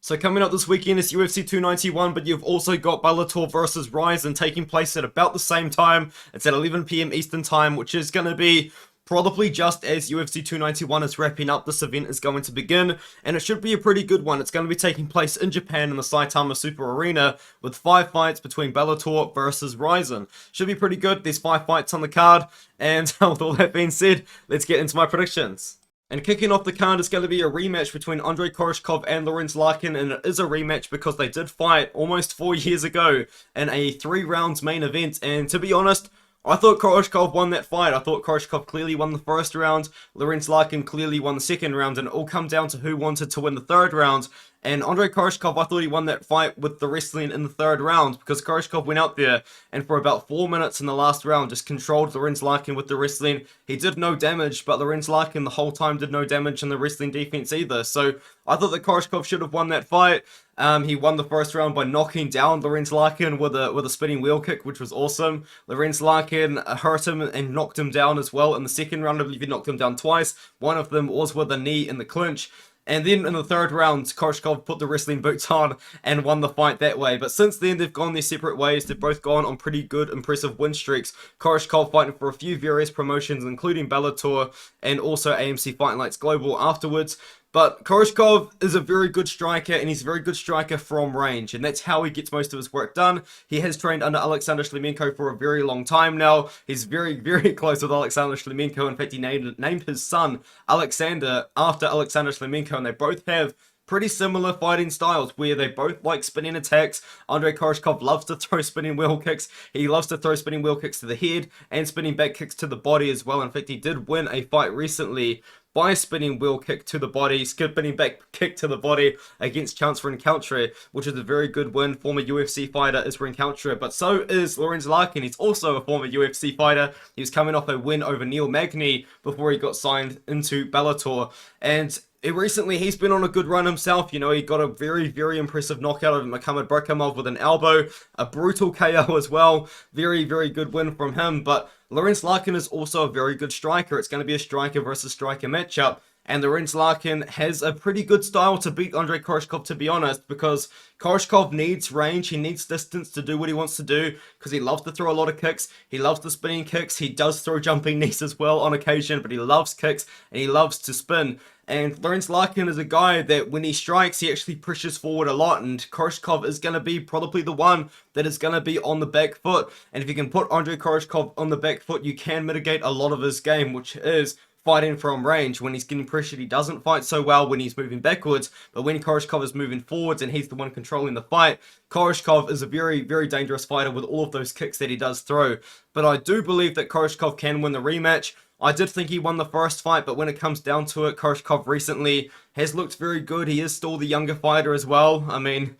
So coming up this weekend is UFC 291, but you've also got Bellator versus RIZIN taking place at about the same time. It's at 11 PM Eastern time, which is going to be probably just as UFC 291 is wrapping up. This event is going to begin, and it should be a pretty good one. It's going to be taking place in Japan in the Saitama Super Arena with 5 fights between Bellator versus RIZIN. Should be pretty good. There's 5 fights on the card, and with all that being said, let's get into my predictions. And kicking off the card is going to be a rematch between Andrey Koreshkov and Lorenz Larkin, and it is a rematch because they did fight almost 4 years ago in a 3 rounds main event, and to be honest, I thought Koreshkov won that fight. I thought Koreshkov clearly won the first round, Lorenz Larkin clearly won the second round, and it all come down to who wanted to win the third round. And Andrey Koreshkov, I thought he won that fight with the wrestling in the third round, because Koreshkov went out there and for about 4 minutes in the last round just controlled Lorenz Larkin with the wrestling. He did no damage, but Lorenz Larkin the whole time did no damage in the wrestling defense either. So I thought that Koreshkov should have won that fight. He won the first round by knocking down Lorenz Larkin with a spinning wheel kick, which was awesome. Lorenz Larkin hurt him and knocked him down as well in the second round. I believe he knocked him down twice. One of them was with a knee in the clinch. And then in the third round, Koreshkov put the wrestling boots on and won the fight that way. But since then, they've gone their separate ways. They've both gone on pretty good, impressive win streaks. Koreshkov fighting for a few various promotions, including Bellator and also AMC Fight Nights Global afterwards. But Koreshkov is a very good striker, and he's a very good striker from range, and that's how he gets most of his work done. He has trained under Alexander Shlemenko for a very long time now. He's very, very close with Alexander Shlemenko. In fact, he named his son Alexander after Alexander Shlemenko, and they both have pretty similar fighting styles where they both like spinning attacks. Andrey Koreshkov loves to throw spinning wheel kicks. He loves to throw spinning wheel kicks to the head and spinning back kicks to the body as well. In fact, he did win a fight recently by spinning wheel kick to the body, spinning back kick to the body against Rencountre, which is a very good win. Former UFC fighter is Rencountre, but so is Lorenz Larkin. He's also a former UFC fighter. He was coming off a win over Neil Magny before he got signed into Bellator, and recently he's been on a good run himself. You know, he got a very, very impressive knockout of Magomedov with an elbow, a brutal KO as well. Very, very good win from him. But Lorenz Larkin is also a very good striker. It's going to be a striker versus striker matchup. And Lorenz Larkin has a pretty good style to beat Andrey Koreshkov, to be honest, because Koreshkov needs range, he needs distance to do what he wants to do, because he loves to throw a lot of kicks, he loves the spinning kicks, he does throw jumping knees as well on occasion, but he loves kicks, and he loves to spin. And Lorenz Larkin is a guy that when he strikes, he actually pushes forward a lot, and Koreshkov is going to be probably the one that is going to be on the back foot. And if you can put Andrey Koreshkov on the back foot, you can mitigate a lot of his game, which is fighting from range. When he's getting pressured, he doesn't fight so well when he's moving backwards, but when Koreshkov is moving forwards and he's the one controlling the fight, Koreshkov is a very, very dangerous fighter with all of those kicks that he does throw. But I do believe that Koreshkov can win the rematch. I did think he won the first fight, but when it comes down to it, Koreshkov recently has looked very good. He is still the younger fighter as well. I mean,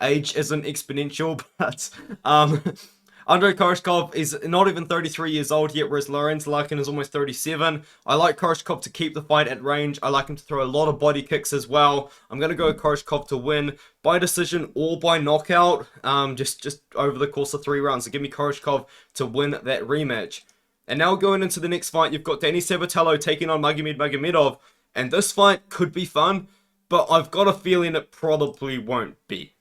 age isn't exponential, but Andrey Koreshkov is not even 33 years old yet, whereas Lorenz Larkin is almost 37. I like Koreshkov to keep the fight at range. I like him to throw a lot of body kicks as well. I'm going to go with Koreshkov to win by decision or by knockout, just over the course of 3 rounds. So give me Koreshkov to win that rematch. And now going into the next fight, you've got Danny Sabatello taking on Magomedov, and this fight could be fun, but I've got a feeling it probably won't be.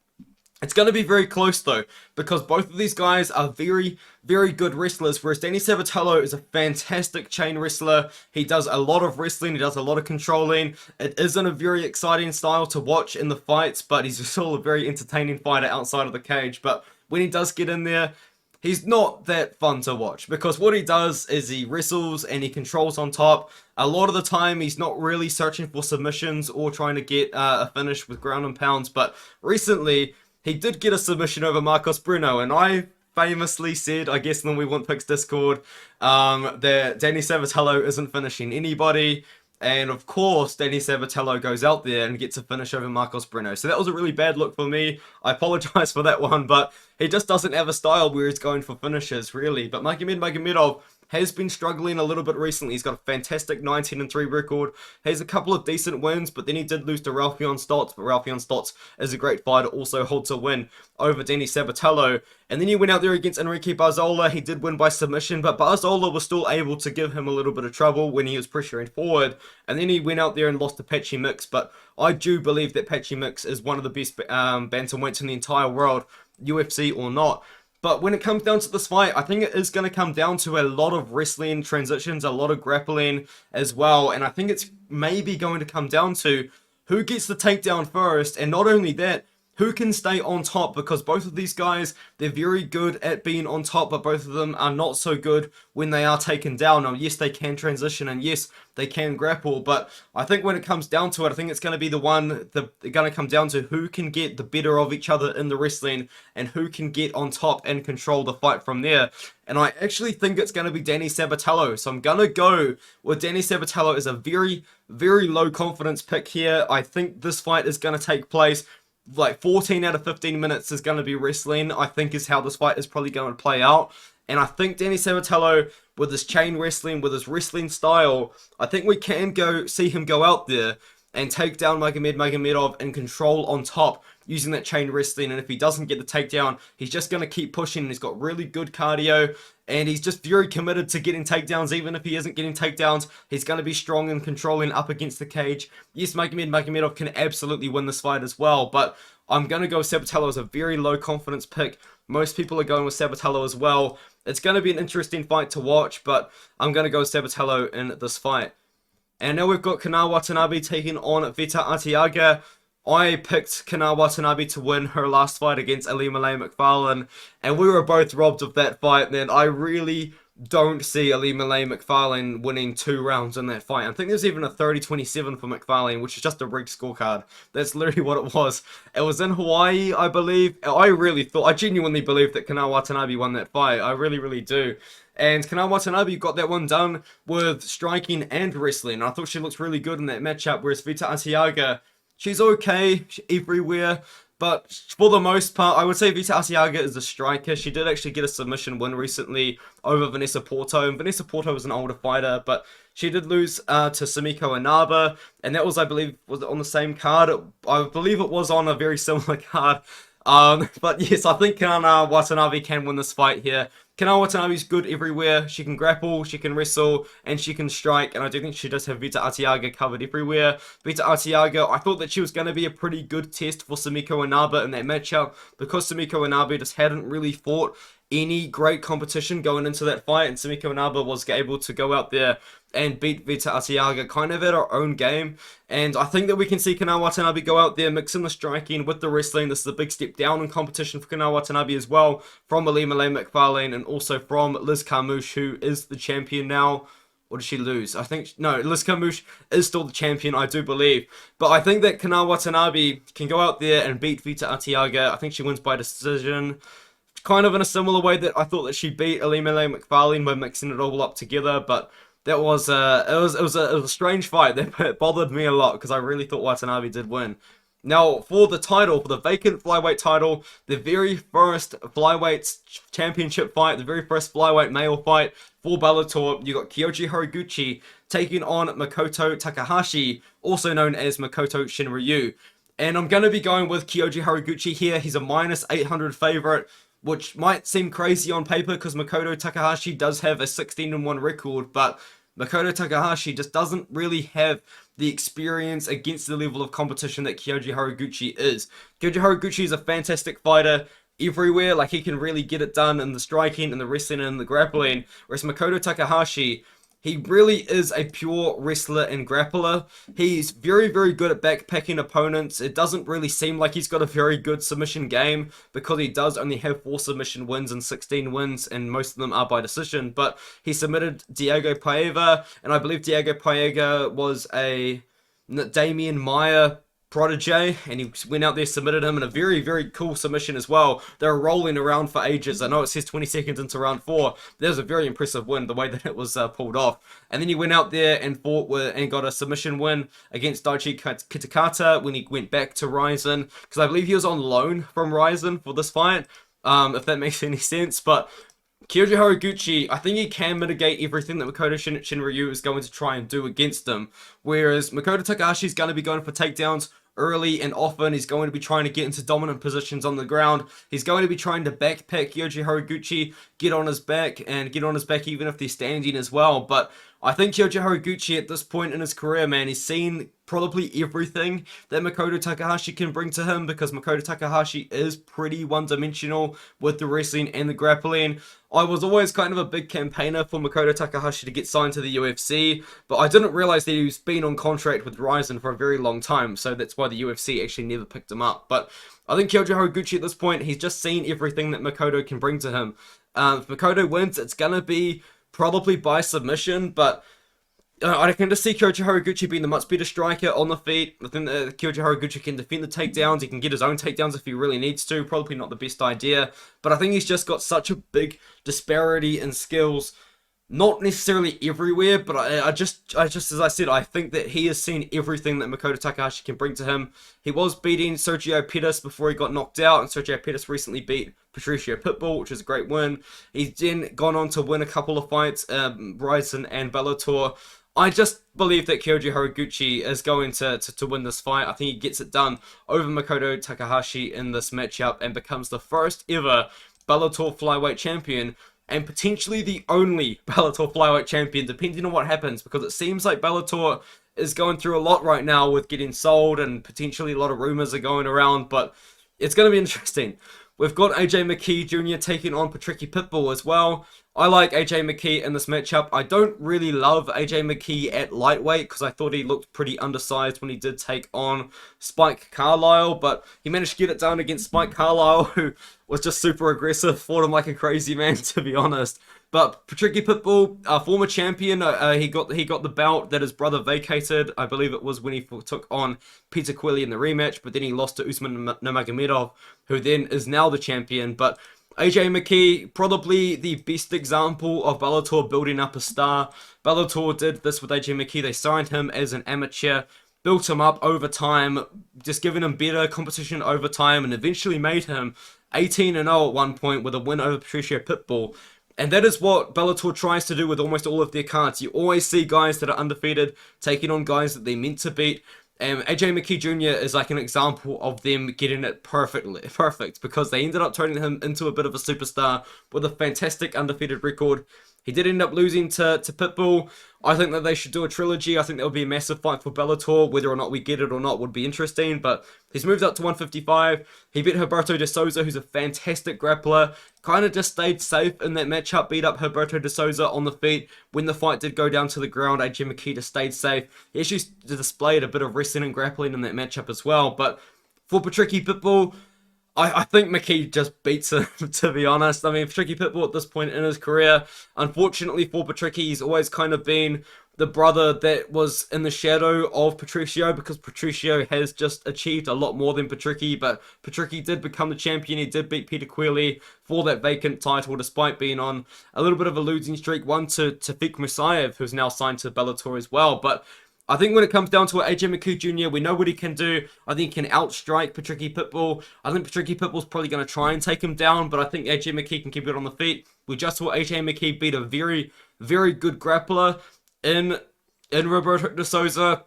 It's going to be very close though, because both of these guys are very, very good wrestlers, whereas Danny Sabatello is a fantastic chain wrestler. He does a lot of wrestling, he does a lot of controlling. It isn't a very exciting style to watch in the fights, but he's still a very entertaining fighter outside of the cage. But when he does get in there, he's not that fun to watch, because what he does is he wrestles and he controls on top. A lot of the time, he's not really searching for submissions or trying to get a finish with ground and pounds, but recently he did get a submission over Marcos Bruno, and I famously said, I guess in the We Want Picks Discord, that Danny Sabatello isn't finishing anybody. And of course, Danny Sabatello goes out there and gets a finish over Marcos Bruno. So that was a really bad look for me. I apologize for that one, but he just doesn't have a style where he's going for finishes, really. But Magomedov has been struggling a little bit recently. He's got a fantastic 19-3 record. He has a couple of decent wins, but then he did lose to Raufeon Stots, but Raufeon Stots is a great fighter, also holds a win over Danny Sabatello. And then he went out there against Enrique Barzola. He did win by submission, but Barzola was still able to give him a little bit of trouble when he was pressuring forward. And then he went out there and lost to Patchy Mix, but I do believe that Patchy Mix is one of the best bantamweights in the entire world, UFC or not. But when it comes down to this fight, I think it is going to come down to a lot of wrestling transitions, a lot of grappling as well. And I think it's maybe going to come down to who gets the takedown first. And not only that, who can stay on top, because both of these guys, they're very good at being on top, but both of them are not so good when they are taken down. Now, yes, they can transition, and yes, they can grapple, but I think when it comes down to it, I think it's going to be going to come down to who can get the better of each other in the wrestling, and who can get on top and control the fight from there. And I actually think it's going to be Danny Sabatello, so I'm going to go with Danny Sabatello as a very, very low confidence pick here. I think this fight is going to take place like 14 out of 15 minutes is going to be wrestling, I think, is how this fight is probably going to play out. And I think Danny Sabatello, with his chain wrestling, with his wrestling style, I think we can see him go out there and take down Magomedov and control on top using that chain wrestling. And if he doesn't get the takedown, he's just going to keep pushing. He's got really good cardio, and he's just very committed to getting takedowns. Even if he isn't getting takedowns, he's going to be strong and controlling up against the cage. Yes, Magomedov can absolutely win this fight as well, but I'm going to go with Sabatello as a very low confidence pick. Most people are going with Sabatello as well. It's going to be an interesting fight to watch, but I'm going to go with Sabatello in this fight. And now we've got Kana Watanabe taking on Veta Arteaga. I picked Kana Watanabe to win her last fight against Ilima-Lei Macfarlane, and we were both robbed of that fight, man. I really don't see Ilima-Lei Macfarlane winning 2 rounds in that fight. I think there's even a 30-27 for Macfarlane, which is just a rigged scorecard. That's literally what it was. It was in Hawaii, I believe. I genuinely believe that Kana Watanabe won that fight. I really, really do. And Kana Watanabe got that one done with striking and wrestling. I thought she looks really good in that matchup, whereas Veta Arteaga, she's okay everywhere, but for the most part, I would say Veta Arteaga is a striker. She did actually get a submission win recently over Vanessa Porto, and Vanessa Porto was an older fighter, but she did lose to Sumiko Inaba, and that was, I believe, was it on the same card? I believe it was on a very similar card. But yes, I think Kana Watanabe can win this fight here. Kana Watanabe's good everywhere. She can grapple, she can wrestle, and she can strike. And I do think she does have Veta Arteaga covered everywhere. Veta Arteaga, I thought that she was going to be a pretty good test for Sumiko Inaba in that matchup, because Sumiko Inaba just hadn't really fought any great competition going into that fight, and Sumiko Inaba was able to go out there and beat Veta Arteaga kind of at her own game. And I think that we can see Kana Watanabe go out there, mixing the striking with the wrestling. This is a big step down in competition for Kana Watanabe as well, from Ilima-Lei Macfarlane and also from Liz Carmouche, who is the champion now. Or did she lose? I think, no, Liz Carmouche is still the champion, I do believe. But I think that Kana Watanabe can go out there and beat Veta Arteaga. I think she wins by decision, kind of in a similar way that I thought that she beat Ilima-Lei Macfarlane by mixing it all up together. But that was it was a strange fight. That bothered me a lot, because I really thought Watanabe did win. Now, for the title, for the vacant flyweight title, the very first flyweight championship fight, the very first flyweight male fight for Bellator, you got Kyoji Horiguchi taking on Makoto Takahashi, also known as Makoto Shinryu. And I'm going to be going with Kyoji Horiguchi here. He's a -800 favorite, which might seem crazy on paper, because Makoto Takahashi does have a 16-1 record, but Makoto Takahashi just doesn't really have the experience against the level of competition that Kyoji Horiguchi is. Kyoji Horiguchi is a fantastic fighter everywhere. Like, he can really get it done in the striking and the wrestling and the grappling, whereas Makoto Takahashi, he really is a pure wrestler and grappler. He's very, very good at backpacking opponents. It doesn't really seem like he's got a very good submission game, because he does only have 4 submission wins and 16 wins, and most of them are by decision. But he submitted Diego Paiva, and I believe Diego Paiva was a Damian Maia protege, and he went out there, submitted him in a very, very cool submission as well. They were rolling around for ages. I know it says 20 seconds into round 4. That was a very impressive win, the way that it was pulled off. And then he went out there and fought and got a submission win against Daichi Kitakata when he went back to RIZIN, because I believe he was on loan from RIZIN for this fight, if that makes any sense. But Kyoji Horiguchi, I think he can mitigate everything that Makoto Shinryu is going to try and do against him. Whereas Makoto Takahashi is going to be going for takedowns early and often. He's going to be trying to get into dominant positions on the ground. He's going to be trying to backpack Kyoji Horiguchi, get on his back, and get on his back even if they're standing as well. But I think Kyoji Horiguchi at this point in his career, man, he's seen probably everything that Makoto Takahashi can bring to him, because Makoto Takahashi is pretty one-dimensional with the wrestling and the grappling. I was always kind of a big campaigner for Makoto Takahashi to get signed to the UFC, but I didn't realize that he's been on contract with RIZIN for a very long time, so that's why the UFC actually never picked him up. But I think Kyoji Horiguchi at this point, he's just seen everything that Makoto can bring to him. If Makoto wins, it's gonna be probably by submission, but I can just see Kyoji Horiguchi being the much better striker on the feet. I think that Kyoji Horiguchi can defend the takedowns. He can get his own takedowns if he really needs to. Probably not the best idea, but I think he's just got such a big disparity in skills. Not necessarily everywhere, but I just as I said, I think that he has seen everything that Makoto Takahashi can bring to him. He was beating Sergio Pettis before he got knocked out, and Sergio Pettis recently beat Patricio Pitbull, which is a great win. He's then gone on to win a couple of fights, RIZIN and Bellator. I just believe that Kyoji Horiguchi is going to win this fight. I think he gets it done over Makoto Takahashi in this matchup and becomes the first ever Bellator flyweight champion, and potentially the only Bellator flyweight champion, depending on what happens, because it seems like Bellator is going through a lot right now with getting sold, and potentially a lot of rumors are going around, but it's going to be interesting. We've got AJ McKee Jr. taking on Patricky Pitbull as well. I like AJ McKee in this matchup. I don't really love AJ McKee at lightweight because I thought he looked pretty undersized when he did take on Spike Carlisle, but he managed to get it done against Spike Carlisle, who was just super aggressive, fought him like a crazy man, to be honest. But Patricky Pitbull, former champion, he got the belt that his brother vacated. I believe it was when he took on Peter Quilly in the rematch, but then he lost to Usman Magomedov, who then is now the champion. But AJ McKee, probably the best example of Bellator building up a star. Bellator did this with AJ McKee. They signed him as an amateur, built him up over time, just giving him better competition over time, and eventually made him 18-0 at one point with a win over Patricio Pitbull. And that is what Bellator tries to do with almost all of their cards. You always see guys that are undefeated taking on guys that they're meant to beat. And AJ McKee Jr. is like an example of them getting it perfect, because they ended up turning him into a bit of a superstar with a fantastic undefeated record. He did end up losing to Pitbull. I think that they should do a trilogy. I think that would be a massive fight for Bellator. Whether or not we get it or not would be interesting. But he's moved up to 155. He beat Roberto de Souza, who's a fantastic grappler. Kind of just stayed safe in that matchup. Beat up Roberto de Souza on the feet. When the fight did go down to the ground, AJ McKee just stayed safe. He actually displayed a bit of wrestling and grappling in that matchup as well. But for Patricky Pitbull, I think McKee just beats him, to be honest. I mean, Patricky Pitbull at this point in his career, unfortunately for Patricky, he's always kind of been the brother that was in the shadow of Patricio, because Patricio has just achieved a lot more than Patricky, but Patricky did become the champion. He did beat Peter Quilly for that vacant title, despite being on a little bit of a losing streak, one to Tafik Musayev, who's now signed to Bellator as well. But I think when it comes down to it, AJ McKee Jr., we know what he can do. I think he can outstrike Patricky Pitbull. I think Patricky Pitbull's probably going to try and take him down, but I think AJ McKee can keep it on the feet. We just saw AJ McKee beat a very, very good grappler in Roberto de Souza,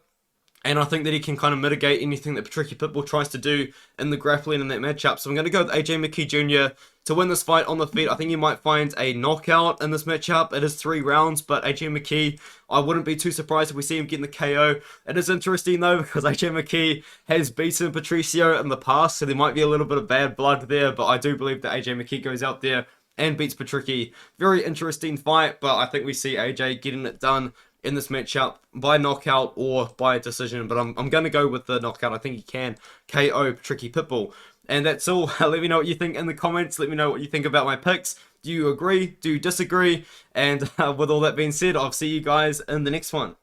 and I think that he can kind of mitigate anything that Patricky Pitbull tries to do in the grappling in that matchup. So I'm going to go with AJ McKee Jr. to win this fight on the feet. I think you might find a knockout in this matchup. It is 3 rounds, but AJ McKee, I wouldn't be too surprised if we see him getting the KO. It is interesting though, because AJ McKee has beaten Patricio in the past, so there might be a little bit of bad blood there, but I do believe that AJ McKee goes out there and beats Patricky. Very interesting fight, but I think we see AJ getting it done in this matchup by knockout or by a decision, but I'm going to go with the knockout. I think he can KO Patricky Pitbull. And that's all. Let me know what you think in the comments. Let me know what you think about my picks. Do you agree? Do you disagree? And with all that being said, I'll see you guys in the next one.